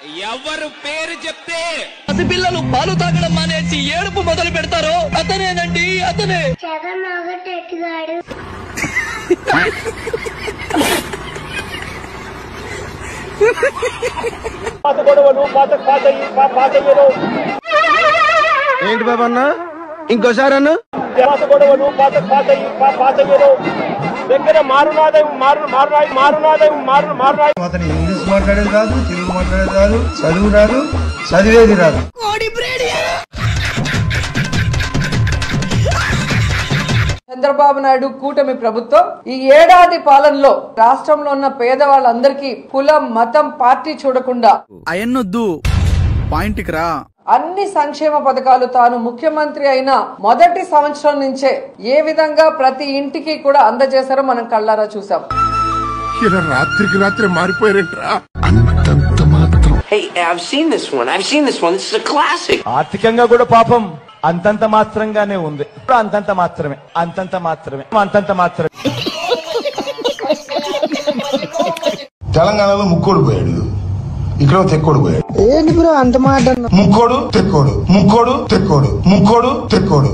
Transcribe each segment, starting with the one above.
ఎవరు పేరు చెప్తే పసిపిల్లలు పాలు తాగడం మానేసి ఏడుపు మొదలు పెడతారో అతనేనండి, అతనే. ఏంటి బాబా అన్న, ఇంకోసారి అన్న. అతను ఇంగ్లీష్ మాట్లాడేది రాదు, తెలుగు మాట్లాడేది రాదు, చదువు రాదు, చదివేది రాదు. చంద్రబాబు నాయుడు కూటమి ప్రభుత్వం ఈ ఏడాది పాలనలో రాష్ట్రంలో ఉన్న పేదవాళ్ళందరికీ కులం, మతం, పార్టీ చూడకుండా అయన్నొద్దు, పాయింట్కి రా. అన్ని సంక్షేమ పథకాలు తాను ముఖ్యమంత్రి అయిన మొదటి సంవత్సరం నుంచే ఏ విధంగా ప్రతి ఇంటికి కూడా అందజేశారో మనం కళ్ళారా చూసాం. ఇలా రాత్రికి రాత్రి మారిపోయారంట్రా. ఆర్థికంగా కూడా పాపం అంతంత మాత్రంగానే ఉంది. అంతంత మాత్రమే, అంతంత మాత్రమే, అంతంత మాత్రమే. తెలంగాణలో ముక్కోడు పోయాడు, ఇక్కడ తెక్కోడు పోయాడు. ఏంటి బ్రో అంత మాట? ముక్కోడు తెక్కోడు, ముక్కోడు తెక్కోడు, ముక్కోడు తెక్కోడు.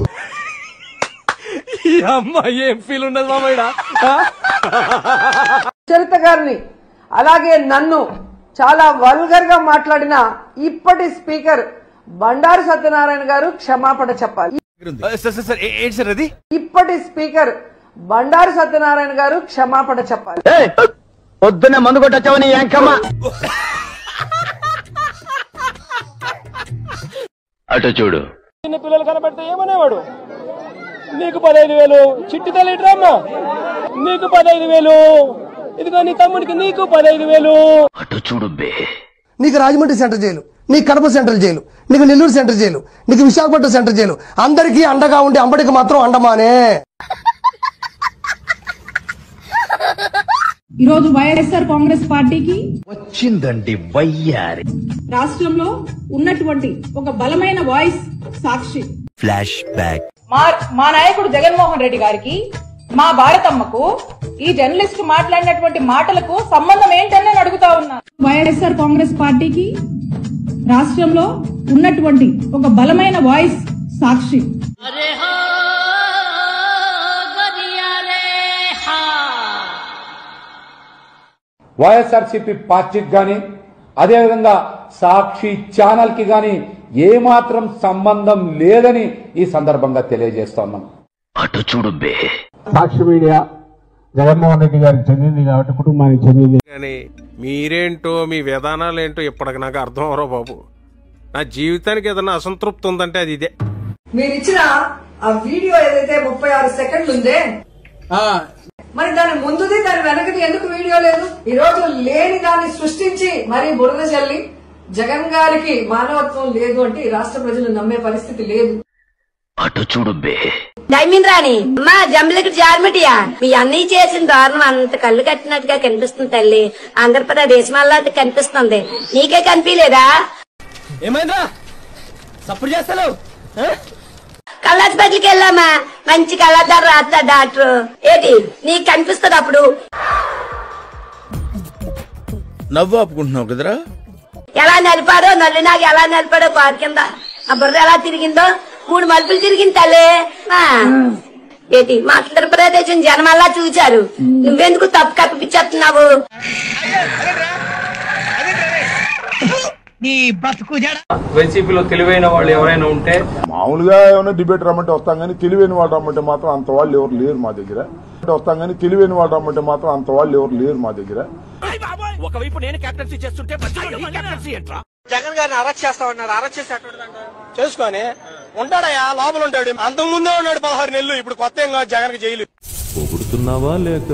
ఏం ఫీల్ ఉండదు మామయ్య. చరిత గారిని అలాగే నన్ను చాలా వల్గర్ గా మాట్లాడిన ఇప్పటి స్పీకర్ బండారు సత్యనారాయణ గారు క్షమాపణ చెప్పాలి. ఇప్పటి స్పీకర్ బండారు సత్యనారాయణ గారు క్షమాపణ చెప్పాలి. పొద్దున్న మందు కొట్టొచ్చావని ఏంకమ్మా. అటు చూడు. చిన్న పిల్లలు కనబడితే ఏమనేవాడు? నీకు 15,000 చిట్టి తల్లి డ్రామా, నీకు 15,000, ఇదిగో నీ తమ్ముడికి నీకు 15,000. అటు చూడు బే. నీకు రాజమండ్రి సెంటర్ జైలు, నీకు కడప సెంట్రల్ జైలు, నీకు నెల్లూరు సెంటర్ జైలు, నీకు విశాఖపట్నం సెంటర్ జైలు. అందరికీ అండగా ఉండి అంబడికి మాత్రం అండమానే. ఈరోజు వైఎస్ఆర్ కాంగ్రెస్ పార్టీకి వచ్చిందండి వయ్యారి. రాష్ట్రంలో ఉన్నటువంటి ఒక బలమైన వాయిస్ సాక్షి. Flash back. మా నాయకుడు జగన్మోహన్ రెడ్డి గారికి, మా భారతమ్మకు ఈ జర్నలిస్ట్ మాట్లాడినటువంటి మాటలకు సంబంధం ఏంటని నేను అడుగుతా ఉన్నా. వైఎస్ఆర్ కాంగ్రెస్ పార్టీకి రాష్ట్రంలో ఉన్నటువంటి ఒక బలమైన వాయిస్ సాక్షి. వైఎస్ఆర్సీపీ పార్టీకి గాని, అదేవిధంగా సాక్షి ఛానల్ కి గాని ఏమాత్రం సంబంధం లేదని ఈ సందర్భంగా తెలియజేస్తున్నాం. అటు చూడు బే. సాక్షి మీడియా జగన్మోహన్ రెడ్డి గారికి చెందింది కాబట్టి కుటుంబానికి చెందింది. మీరేంటో మీ విధానాలు ఏంటో ఇప్పటికి నాకు అర్థం అవరో బాబు. నా జీవితానికి ఏదైనా అసంతృప్తి ఉందంటే అది ఇదే. మీరు ఇచ్చిన ఆ వీడియో ఏదైతే 36 సెకండ్లు ఉందే, మరి దాని ముందుది దాని వెనకది ఎందుకు వీడియో లేదు? ఈ రోజు లేని దాన్ని సృష్టించి మరీ బురద చల్లి జగన్ గారికి మానవత్వం లేదు అంటే ఈ రాష్ట్ర ప్రజలు నమ్మే పరిస్థితి లేదు. అటు చూడు బే. డైమిన్ రాణి అమ్మా జమ్మిలకి జార్మిటియా మీ అన్నయ్య చేసిన దారుణం అంత కళ్ళు కట్టినట్టుగా కనిపిస్తుంది తల్లి. ఆంధ్రప్రదేశ్ మళ్ళా కనిపిస్తుంది, నీకే కనిపించలేదా? ఏమైందా సప్పుడు చేస్తాను? కళ్ళాసుపత్రికి వెళ్ళామా, మంచి కళ్ళద్దారు రాస్తా డాక్టర్. ఏంటి నీకు కనిపిస్తుంది అప్పుడు? నవ్వు ఆపుకుంటున్నావు కదరా. ఎలా నలిపాడో నల్లి నాకు ఎలా నలిపాడో కారు కింద ఆ బుర్ర ఎలా తిరిగిందో 3 మలుపులు తిరిగింది తల్లి. ఏంటి మా ఆంధ్రప్రదేశ్ జనమల్లా చూచారు, నువ్వెందుకు తప్పు కప్పిపించేస్తున్నావు? వైసీపీలో తెలివైన వాళ్ళు ఎవరైనా ఉంటే మామూలుగా ఏమైనా డిబేట్ రమ్మంటే వస్తాం కానీ తెలివైన వాళ్ళు రమ్మంటే మాత్రం అంత వాళ్ళు ఎవరు లేరు మా దగ్గర. వస్తాం కానీ తెలివైన వాళ్ళు రమ్మంటే మాత్రం అంత వాళ్ళు ఎవరు లేరు మా దగ్గర. ఒకవైపు నేను కెప్టెన్సీ చేస్తుంటే జగన్ గారిని అరెస్ట్ చేస్తామన్నారు. అరెస్ట్ చేసి చేసుకొని ఉంటాడయా, లోపల ఉంటాడు. అంతకు ముందే ఉన్నాడు 16 నెలలు. ఇప్పుడు కొత్త ఏం కాదు జగన్ కి జైలు. పొగుడుతున్నావా లేక?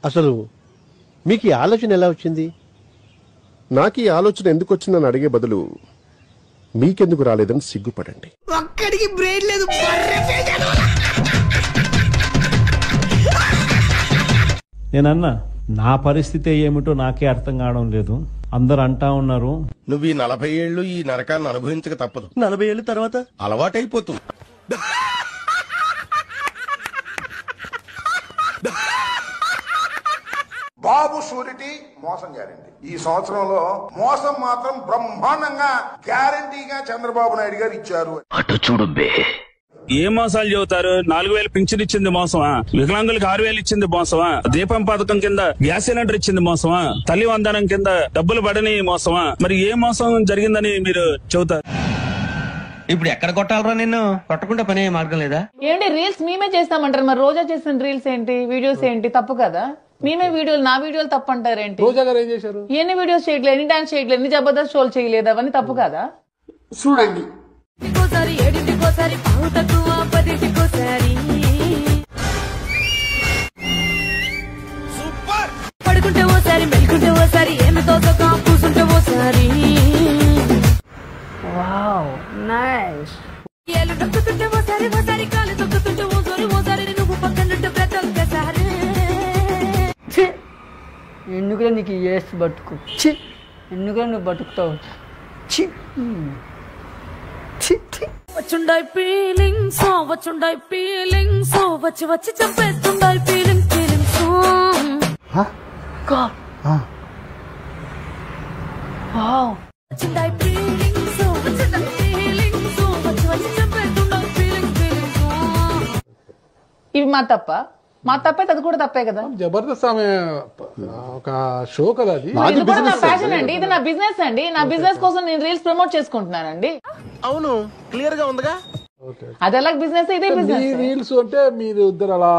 అసలు మీకు ఈ ఆలోచన ఎలా వచ్చింది? నాకు ఈ ఆలోచన ఎందుకు వచ్చిందని అడిగే బదులు మీకెందుకు రాలేదని సిగ్గుపడండి. ఒక్కడికి బ్రెయిన్ లేదు. నేనన్నా నా పరిస్థితి ఏమిటో నాకే అర్థం కావడం లేదు. అందరు అంటా ఉన్నారు, నువ్వు ఈ 40 ఏళ్ళు ఈ నరకాన్ని అనుభవించక తప్పదు. 40 ఏళ్ళ తర్వాత అలవాటైపోతుంది. బాబు షూరిటీ, మోసం గ్యారంటీ. ఈ సంవత్సరంలో మోసం మాత్రం బ్రహ్మాండంగా గ్యారంటీగా చంద్రబాబు నాయుడు గారు ఇచ్చారు. అటు చూడు బే. ఏ మోసాలు చెబుతారు? 4000 పింఛన్ ఇచ్చింది మోసమా? వికలాంగులకు 6000 ఇచ్చింది మోసమా? దీపం పథకం కింద గ్యాస్ సిలిండర్ ఇచ్చింది మోసమా? తల్లి వందనం కింద డబ్బులు పడని మోసమా? మరి ఏ మోసం జరిగిందని మీరు చెబుతారు? ఇప్పుడు ఎక్కడ కొట్టాలరా? నిన్ను కొట్టకుండా పని మార్గం లేదా? ఏంటి రీల్స్ మేమే చేస్తామంటారు, మరి రోజా చేసిన రీల్స్ ఏంటి, వీడియోస్ ఏంటి? తప్పు కదా? మేమే వీడియోలు, నా వీడియోలు తప్పు అంటారేంటి? రోజా గారు ఏం చేశారు? ఎన్ని వీడియోస్ చేయట్లేదు, ఎన్ని డాన్స్ చేయట్లేదు, ఎన్ని జబర్దస్త్ షోలు చేయలేదు, అవన్నీ తప్పు కదా? చూడండి పడుకుంటే ఓసారి, మెలుకుంటే ఓసారి, ఏమి తోచక కూర్చుంటే ఓసారి. Wow nice. ఏలు దొక్కుతుంటే ఓసారి, ఓసారి కాలు దొక్కుతుంటే ఓసారి, ఓసారి నువ్వు పక్కనుంటే బ్రతొక్కసారి. ఎందుకురా నీకు ఏసు బతుకు? చి ఎందుకురా నువ్వు బతుకుతావు? చి వచ్చుండాయి ఫీలింగ్స్, వచ్చుండాయి ఫీలింగ్స్, వచ్చి వచ్చి చంపేస్తుండాయి ఫీలింగ్స్, ఫీలింగ్స్. వచ్చుండాయి ఫీలింగ్స్, వచ్చుండాయి ఫీలింగ్స్, వచ్చి వచ్చి చంపేస్తుండాయి ఫీలింగ్స్, ఫీలింగ్స్. ఇవి మా తప్ప? మా తప్పే, అది కూడా తప్పే కదా. జబర్దస్త్ ఆమె ఒక షో కదా అది. ఇది కూడా నా ప్యాషన్ అండి, ఇది నా బిజినెస్ అండి. నా బిజినెస్ కోసం నేను రీల్స్ ప్రమోట్ చేసుకుంటున్నానండి. అవును, క్లియర్ గా ఉందిగా. అది ఎలా బిజినెస్, ఇదే బిజినెస్. రీల్స్ అంటే మీరు ఇద్దరు అలా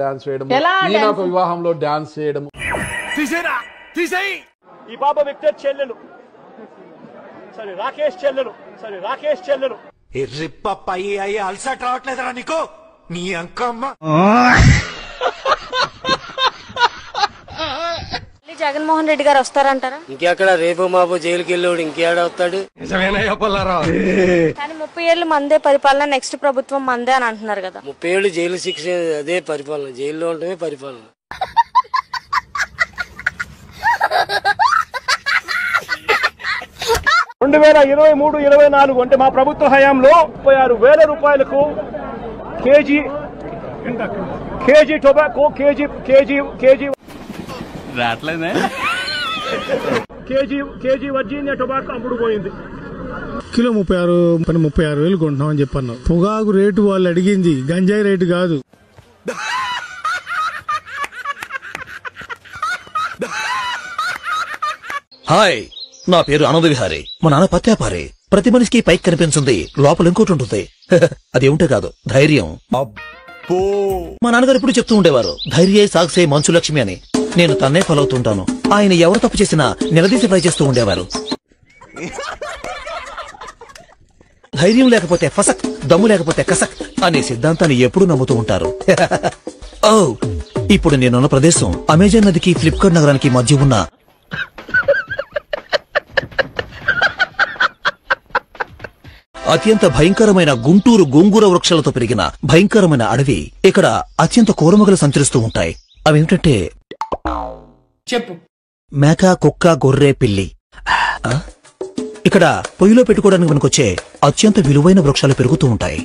డాన్స్ చేయడం, ఒక వివాహంలో డాన్స్ చేయడం. ఈ పాప విక్టర్ చెల్లెలు, సరే రాకేష్ చెల్లెలు, సరే రాకేష్ చెల్లెలు. అయ్యి అలసట రావట్లేదురా నీకు? నీ అంకమ్మ. జగన్మోహన్ రెడ్డి గారు వస్తారంటారా? ఇంకెక్కడ, రేపు మాపు జైలుకి వెళ్ళాడు, ఇంకేడ వస్తాడు? కానీ 30 ఏళ్ళు మందే పరిపాలన, నెక్స్ట్ ప్రభుత్వం మందే అని అంటున్నారు కదా. 30 ఏళ్ళు జైలు శిక్ష, అదే పరిపాలన. జైల్లో ఉండటమే పరిపాలన. 2023-24 అంటే మా ప్రభుత్వ హయాంలో 36,000 రూపాయలకు కేజీ టొబాకో, కేజీ రాట్లేదే, కేజీ వర్జీనియా టొబాకో అమ్ముడు పోయింది. కిలో 36,000 కొంటున్నాం అని చెప్పన్నావు. పొగాకు రేటు వాళ్ళు అడిగింది, గంజాయి రేటు కాదు. హాయ్, నా పేరు ఆనంద విహారి. మా నాన్న పత్యాపారి. ప్రతి మనిషికి పైకి కనిపించింది, లోపల ఇంకోటి ఉంటుంది. అది ఏమిటో కాదు, ధైర్యం. మా నాన్నగారు ఎప్పుడు చెప్తూ ఉండేవారు, ధైర్యే సాక్షే మంచు లక్ష్మి అని. నేను తన్నే ఫాలో అవుతుంటాను. ఆయన ఎవరు తప్పు చేసినా నిలదీసి ట్రై చేస్తూ ఉండేవారు. ధైర్యం లేకపోతే ఫసక్, దమ్ము లేకపోతే కసక్ అనే సిద్ధాంతాన్ని ఎప్పుడు నమ్ముతూ ఉంటారు. ఓ, ఇప్పుడు నేనున్న ప్రదేశం అమెజాన్ నదికి ఫ్లిప్కార్ట్ నగరానికి మధ్య ఉన్న అత్యంత భయంకరమైన గుంటూరు గోంగూర వృక్షాలతో పెరిగిన భయంకరమైన అడవి. ఇక్కడ అత్యంత కోరమగలు సంచరిస్తూ ఉంటాయి. అవేమిటంటే చెప్పు. మేక, కుక్క, గొర్రె, పిల్లి. ఇక్కడ పొయ్యిలో పెట్టుకోవడానికి మనకొచ్చే అత్యంత విలువైన వృక్షాలు పెరుగుతూ ఉంటాయి.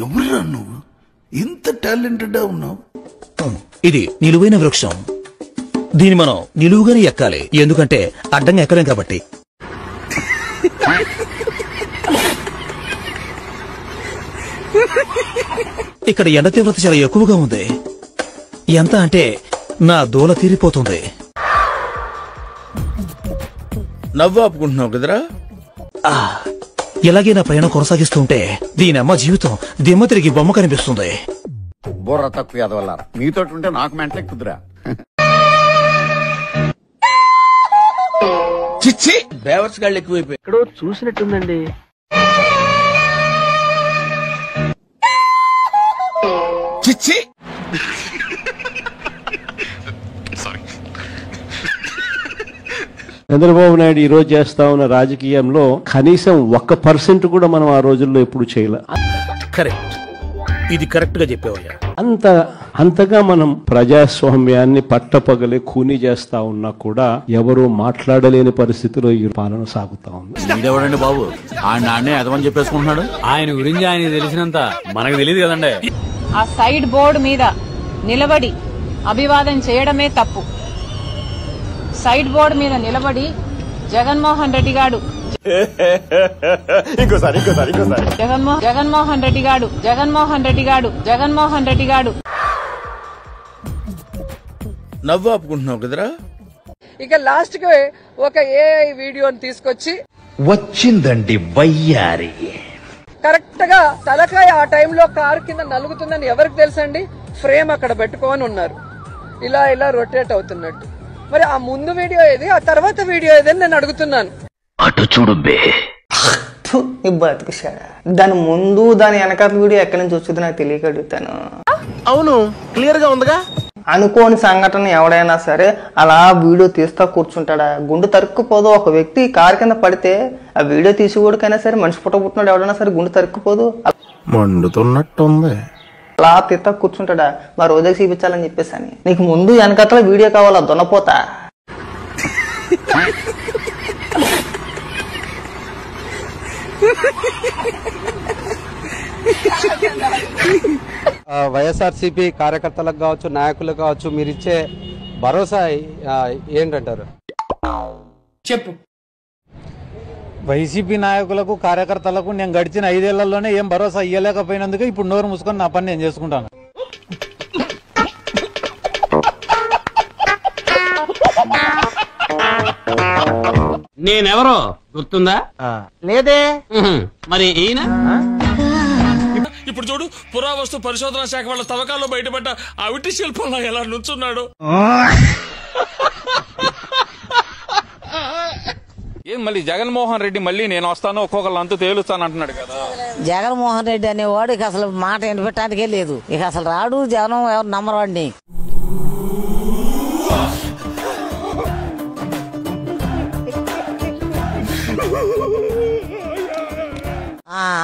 ఎవరురా నువ్వు? ఇంత టాలెంటెడ్ ఉన్నావు. ఇది నిలువైన వృక్షం. దీన్ని మనం నిలువుగానే ఎక్కాలి, ఎందుకంటే అడ్డంగా ఎక్కలేం కాబట్టి. ఇక్కడ ఎండ తీవ్రత చాలా ఎక్కువగా ఉంది. ఎంత అంటే నా దూల తీరిపోతుంది. నవ్వు ఆపుకుంటున్నావు కదరా? ఎలాగే నా ప్రయాణం కొనసాగిస్తుంటే దీని అమ్మ జీవితం దిమ్మ తిరిగి బొమ్మ కనిపిస్తుంది. బుర్ర తక్కువ ఎదవల్లారా, మీతో ఉంటే నాకు మెంటలే కుదురా. చిచ్చి, బేవర్స్ గాళ్ళు ఎక్కువైపోయి. ఎక్కడో చూసినట్టుందండి. చిచ్చి, చంద్రబాబు నాయుడు ఈ రోజు చేస్తా ఉన్న రాజకీయంలో కనీసం 1% కూడా మనం ఆ రోజుల్లో ఎప్పుడు చేయలే. కరెక్ట్, ఇది కరెక్ట్ గా చెప్పేవయ్యా. అంతగా మనం ప్రజాస్వామ్యాన్ని పట్టపగలే కూని చేస్తా ఉన్నా కూడా ఎవరు మాట్లాడలేని పరిస్థితిలో ఈ పాలన సాగుతా ఉంది. వీడెవడండి బాబు? ఆయన నాన్నే అదమని చెప్పేసుకుంటున్నాడు. ఆయన గురించి ఆయన తెలిసినంత మనకు తెలియదు కదండి. ఆ సైడ్ బోర్డు మీద నిలబడి అభివాదం చేయడమే తప్పు. సైడ్ బోర్డు మీద నిలబడి జగన్మోహన్ రెడ్డి గారు జగన్మోహన్ రెడ్డి గారు నవ్వు ఆపుకుంటున్నావు కదరా. ఇక లాస్ట్ కి ఒక ఏఐ వీడియోని తీసుకొచ్చి వచ్చిందండి వయ్యారి. కరెక్ట్ గా తలకాయ ఆ టైంలో కారు కింద నలుగుతుందని ఎవరికి తెలుసండి? ఫ్రేమ్ అక్కడ పెట్టుకొని ఉన్నారు, ఇలా ఇలా రొటేట్ అవుతున్నట్టు. మరి ఆ ముందు వీడియో ఏది, ఆ తర్వాత వీడియో ఏదని నేను అడుగుతున్నాను. అటు చూడు బే. బతుకుశాడా, దాని ముందు దాని వెనకాల వీడియో ఎక్కడి నుంచి వచ్చింది నాకు తెలియక అడుగుతాను. అవును, క్లియర్ గా ఉందిగా. అనుకోని సంఘటన ఎవడైనా సరే అలా వీడియో తీస్తా కూర్చుంటాడా? గుండు తరుక్కుపోదు. ఒక వ్యక్తి కారు కింద పడితే ఆ వీడియో తీసుకోవడానికైనా సరే, మనిషి పుట్టబుట్టినాడు ఎవడైనా సరే గుండు తరుక్కుపోదు. మండుతున్నట్టుంది. అలా తీస్తా కూర్చుంటాడా? మా రోజుకి చూపించాలని చెప్పేసి అని. నీకు ముందు వెనకట్ల వీడియో కావాలా దొన్నపోతా? వైఎస్ఆర్సీపీ కార్యకర్తలకు కావచ్చు, నాయకులకు కావచ్చు, మీరిచ్చే భరోసా ఏంటంటారు? చెప్పు. వైసీపీ నాయకులకు, కార్యకర్తలకు నేను గడిచిన 5 ఏళ్లలోనే ఏం భరోసా ఇవ్వలేకపోయినందుకు ఇప్పుడు నోరు మూసుకొని నా పని నేను చేసుకుంటాను. నేనెవరో గుర్తుందా? లేదే. మరి ఈయన ఇప్పుడు చూడు, పురావస్తు పరిశోధన శాఖ వాళ్ళ తవ్వకాల్లో బయటపడ్డ అవిటి శిల్పంలో ఎలా నుంచున్నాడు. ఏం మళ్ళీ జగన్మోహన్ రెడ్డి మళ్ళీ నేను వస్తాను ఒక్కొక్కరు అంతు తేలుస్తాను అంటున్నాడు కదా. జగన్మోహన్ రెడ్డి అనేవాడు ఇక అసలు మాట వినిపెట్టడానికే లేదు. ఇక అసలు రాడు, జగన్ ఎవరు నమ్మరు వాడిని.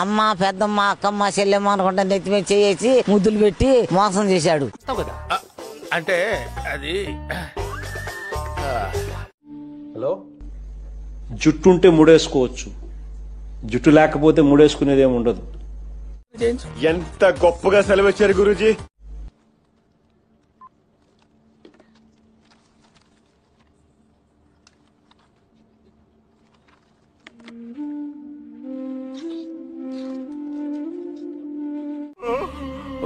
అమ్మ, పెద్దమ్మ, అక్కమ్మ, చెల్లెమ్మ అనుకుంటా నెత్తి మీద చేసి ముద్దులు పెట్టి మోసం చేశాడు. అంటే అది హలో, జుట్టుంటే ముడేసుకోవచ్చు, జుట్టు లేకపోతే ముడేసుకునేది ఏమి ఉండదు. ఎంత గొప్పగా సెలవిచ్చారు గురూజీ.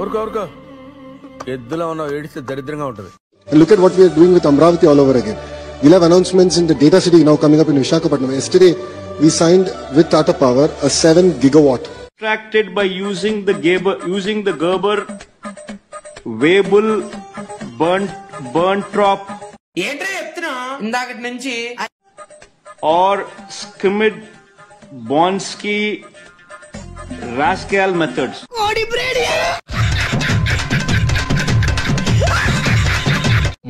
ఊరుకో ఎద్దులో ఉన్న ఏడిస్తే దరిద్రంగా ఉంటుంది. Look at what we are doing with Amravati all over again. We'll have announcements in the data city now coming up in Visakhapatnam. Yesterday, we signed with Tata Power a 7 gigawatt. Extracted by using the Gerber Weibull Berntrop ఏంట్రా చెప్తున్నా ఇందాకటి నుంచి, or skimmed Bonsky Rascal methods.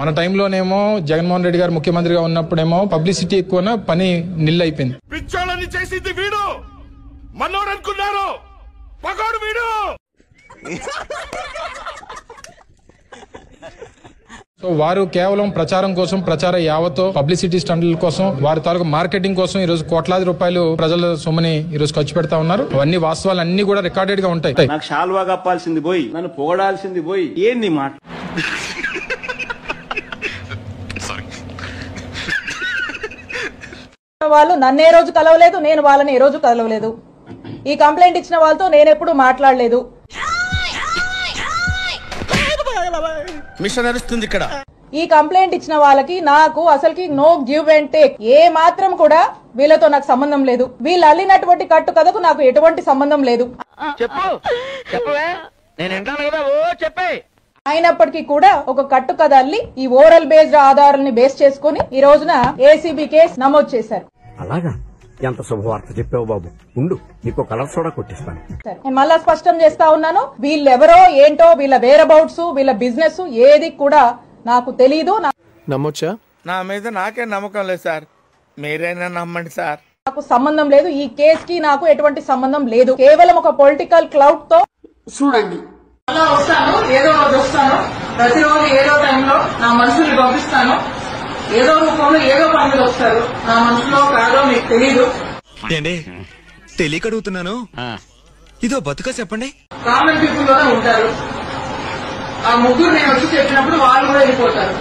మన టైంలోనేమో జగన్మోహన్ రెడ్డి గారు ముఖ్యమంత్రిగా ఉన్నప్పుడేమో publicity ఎక్కువ, పని నిల్ అయిపోయింది. పిచ్చోళ్ళని చేసింది వీడు, మనోడు అనుకున్నారు, పగోడు వీడు. సో వారు కేవలం ప్రచారం కోసం, ప్రచార యావతో పబ్లిసిటీ స్టంట్ల కోసం, వారి తాలూకు మార్కెటింగ్ కోసం ఈ రోజు కోట్లాది రూపాయలు ప్రజల సొమ్ముని ఈ రోజు ఖర్చు పెడతా ఉన్నారు. అవన్నీ వాస్తవాలు అన్ని కూడా రికార్డెడ్ గా ఉంటాయి. నాకు షాల్వా కప్పాల్సింది పోయి, నన్ను పొగడాల్సింది పోయి, ఏంది మాట? వాళ్ళు నన్ను ఏ రోజు కలవలేదు, నేను వాళ్ళని ఏ రోజు కలవలేదు. ఈ కంప్లైంట్ ఇచ్చిన వాళ్ళతో నేను ఎప్పుడు మాట్లాడలేదు. మిషన్ నడుస్తుంది ఇక్కడ. ఈ కంప్లైంట్ ఇచ్చిన వాళ్ళకి నాకు అసలుకి నో గివ్ అండ్ టేక్, ఏ మాత్రం కూడా వీళ్ళతో నాకు సంబంధం లేదు. వీళ్ళు అల్లినటువంటి కట్టు కథకు నాకు ఎటువంటి సంబంధం లేదు. అయినప్పటికీ కూడా ఒక కట్టు కథ అల్లి ఈ ఓరల్ బేస్డ్ ఆధారాలని బేస్ చేసుకుని ఈ రోజున ఏసీబీ కేసు నమోదు చేశారు. అలాగా, ఎంత శుభవార్త చెప్పావు బాబు. ఉండు, నీకు కలర్ సోడా కొట్టిస్తాను. నేను మళ్ళా స్పష్టం చేస్తా ఉన్నాను, వీళ్ళెవరో ఏంటో, వీళ్ళ వేరబౌట్స్, వీళ్ళ బిజినెస్ ఏది కూడా నాకు తెలీదు. నమ్మొచ్చా? నా మీద నాకే నమ్మకం లేదు సార్, మీరైనా నమ్మండి సార్. నాకు సంబంధం లేదు, ఈ కేసుకి నాకు ఎటువంటి సంబంధం లేదు. కేవలం ఒక పొలిటికల్ క్లౌడ్ తో చూడండి. అలా వస్తాను, ఏదో రోజు వస్తాను, ప్రతిరోజు ఏదో టైంలో నా మనుషుల్ని పంపిస్తాను, ఏదో రూపంలో ఏదో పని మీద వస్తారు. నా మనుషులో కాదో మీకు తెలీదు. తెలియక అడుగుతున్నాను, ఇదో బతుక చెప్పండి. కామన్ పీపుల్ లోనే ఉంటారు. ఆ ముగ్గురు నేను వచ్చి చెప్పినప్పుడు వాళ్ళు కూడా వెళ్ళిపోతారు.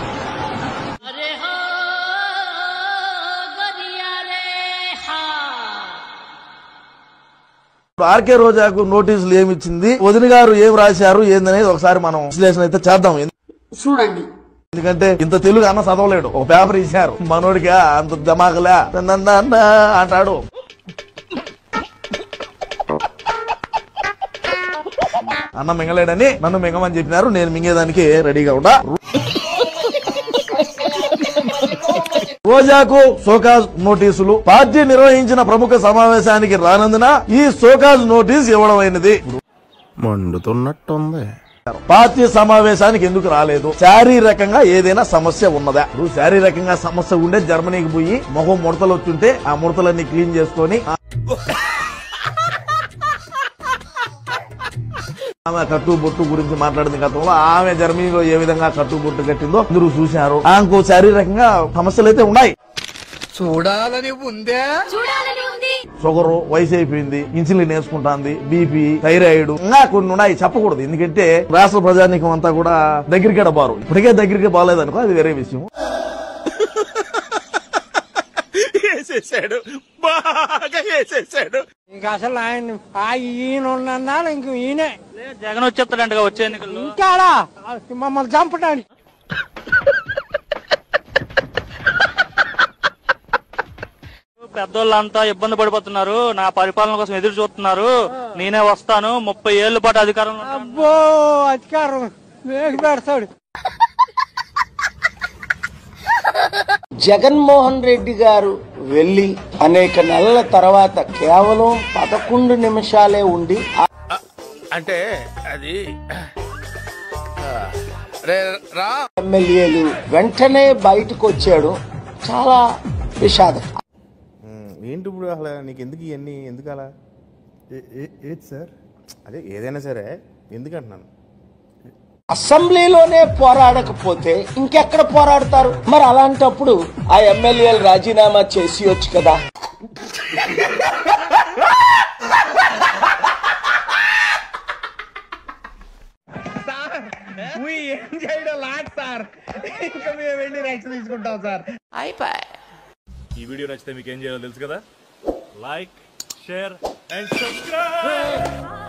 ఆర్కే రోజాకు నోటీసులు ఏమిచ్చింది, వదిన గారు ఏం రాశారు ఏందనేది ఒకసారి మనం విశ్లేషణ అయితే చేద్దాం. చూడండి, ఎందుకంటే ఇంత తెలుగు అన్న చదవలేడు. ఒక పేపర్ ఇచ్చారు మనోడిగా, అంత దమాకలే అంటాడు. అన్న మింగలేడని నన్ను మింగమని చెప్పినారు, నేను మింగేదానికి రెడీగా ఉన్నా. రోజాకు సోకాజ్ నోటీసులు. పార్టీ నిర్వహించిన ప్రముఖ సమావేశానికి రానందున ఈ సోకాజ్ నోటీస్ ఇవ్వడమైనది. మండుతున్నట్టుంది. పార్టీ సమావేశానికి ఎందుకు రాలేదు? శారీరకంగా ఏదైనా సమస్య ఉన్నదా? శారీరకంగా సమస్య ఉండే జర్మనీకి పోయి మొహం ముడతలు వచ్చుంటే ఆ ముడతలన్నీ క్లీన్ చేసుకొని ఆమె కట్టుబొట్టు గురించి మాట్లాడింది గతంలో. ఆమె జర్మనీలో ఏ విధంగా కట్టుబొట్టు కట్టిందో అందరూ చూశారు. ఆమెకు శారీరకంగా సమస్యలు అయితే ఉన్నాయి. చూడాలని ఉందే, షుగర్, వయసు అయిపోయింది, ఇన్సులిన్ వేసుకుంటాంది, బీపీ, థైరాయిడ్, ఇంకా కొన్ని ఉన్నాయి, చెప్పకూడదు. ఎందుకంటే రాష్ట్ర ప్రజానీకం అంతా కూడా దగ్గరికే బారు. ఇప్పటికే దగ్గరికి బాగాలేదనుకో, అది వేరే విషయం. వేసేసాడు, బాగా వేసేసాడు. ఇంకా అసలు ఈయన ఉన్నా ఇంక ఈయనే జగన్ వచ్చేస్తాడంట వచ్చే ఎన్నికల్లో. ఇంకా మమ్మల్ని చంపడానికి. పెద్దోళ్ళంతా ఇబ్బంది పడిపోతున్నారు, నా పరిపాలన కోసం ఎదురు చూస్తున్నారు, నేనే వస్తాను, 30 ఏళ్ల పాటు అధికారంలో. అబ్బో, అధికారం వేగి పెడతాడు. జగన్మోహన్ రెడ్డి గారు వెళ్లి అనేక నెలల తర్వాత కేవలం 11 నిమిషాలే ఉండి, అంటే అది ఎమ్మెల్యేలు వెంటనే బయటకు వచ్చాడు. చాలా విషాదం. ఏంటి ఇప్పుడు అసలు నీకు ఎందుకు ఇవన్నీ, ఎందుకు అలా? ఏంటి సార్? అదే ఏదైనా సరే ఎందుకంటున్నాను. అసెంబ్లీలోనే పోరాడకపోతే ఇంకెక్కడ పోరాడతారు? మరి అలాంటప్పుడు ఆ ఎమ్మెల్యేలు రాజీనామా చేసి వచ్చు కదా. ఈ వీడియో నచ్చితే మీకు ఏం చేయాలో తెలుసు కదా. Like, share and subscribe.